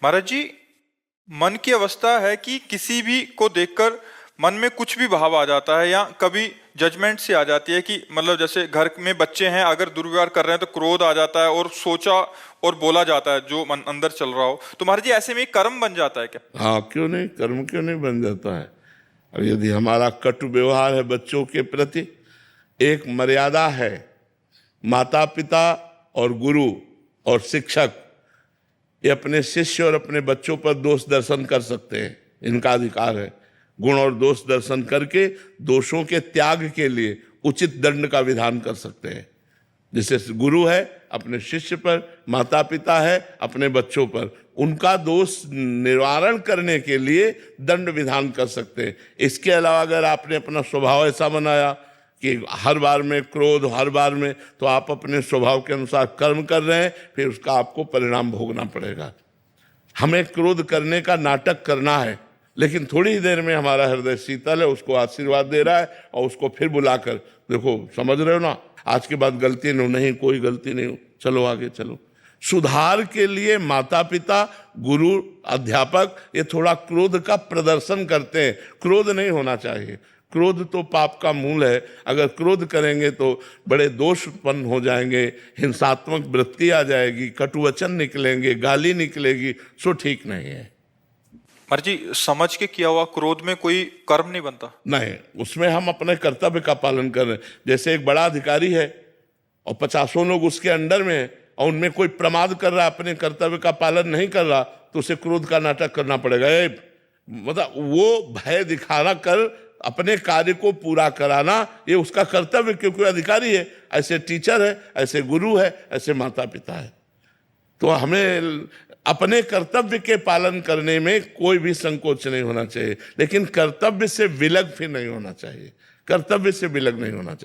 महाराज जी, मन की अवस्था है कि किसी भी को देखकर मन में कुछ भी भाव आ जाता है या कभी जजमेंट से आ जाती है कि मतलब जैसे घर में बच्चे हैं, अगर दुर्व्यवहार कर रहे हैं तो क्रोध आ जाता है और सोचा और बोला जाता है जो मन अंदर चल रहा हो। तो महाराज जी, ऐसे में एक कर्म बन जाता है क्या? हाँ, क्यों नहीं, कर्म क्यों नहीं बन जाता है। अब यदि हमारा कटु व्यवहार है बच्चों के प्रति, एक मर्यादा है। माता पिता और गुरु और शिक्षक ये अपने शिष्य और अपने बच्चों पर दोष दर्शन कर सकते हैं, इनका अधिकार है। गुण और दोष दर्शन करके दोषों के त्याग के लिए उचित दंड का विधान कर सकते हैं। जैसे गुरु है अपने शिष्य पर, माता पिता है अपने बच्चों पर, उनका दोष निवारण करने के लिए दंड विधान कर सकते हैं। इसके अलावा अगर आपने अपना स्वभाव ऐसा बनाया कि हर बार में क्रोध, हर बार में, तो आप अपने स्वभाव के अनुसार कर्म कर रहे हैं, फिर उसका आपको परिणाम भोगना पड़ेगा। हमें क्रोध करने का नाटक करना है, लेकिन थोड़ी ही देर में हमारा हृदय शीतल है, उसको आशीर्वाद दे रहा है और उसको फिर बुलाकर, देखो समझ रहे हो ना, आज के बाद गलती नहीं, कोई गलती नहीं, चलो आगे चलो। सुधार के लिए माता पिता, गुरु, अध्यापक ये थोड़ा क्रोध का प्रदर्शन करते हैं। क्रोध नहीं होना चाहिए, क्रोध तो पाप का मूल है। अगर क्रोध करेंगे तो बड़े दोष उत्पन्न हो जाएंगे, हिंसात्मक वृत्ति आ जाएगी, कटुवचन निकलेंगे, गाली निकलेगी, सो ठीक नहीं है। महाराज जी, समझ के किया हुआ क्रोध में कोई कर्म नहीं बनता? नहीं, उसमें हम अपने कर्तव्य का पालन कर रहे हैं। जैसे एक बड़ा अधिकारी है और 50 लोग उसके अंडर में है और उनमें कोई प्रमाद कर रहा, अपने कर्तव्य का पालन नहीं कर रहा, तो उसे क्रोध का नाटक करना पड़ेगा। मतलब वो भय दिखाना कर अपने कार्य को पूरा कराना, ये उसका कर्तव्य, क्योंकि अधिकारी है, ऐसे टीचर है, ऐसे गुरु है, ऐसे माता पिता है। तो हमें अपने कर्तव्य के पालन करने में कोई भी संकोच नहीं होना चाहिए, लेकिन कर्तव्य से विलग फिर नहीं होना चाहिए, कर्तव्य से विलग नहीं होना चाहिए।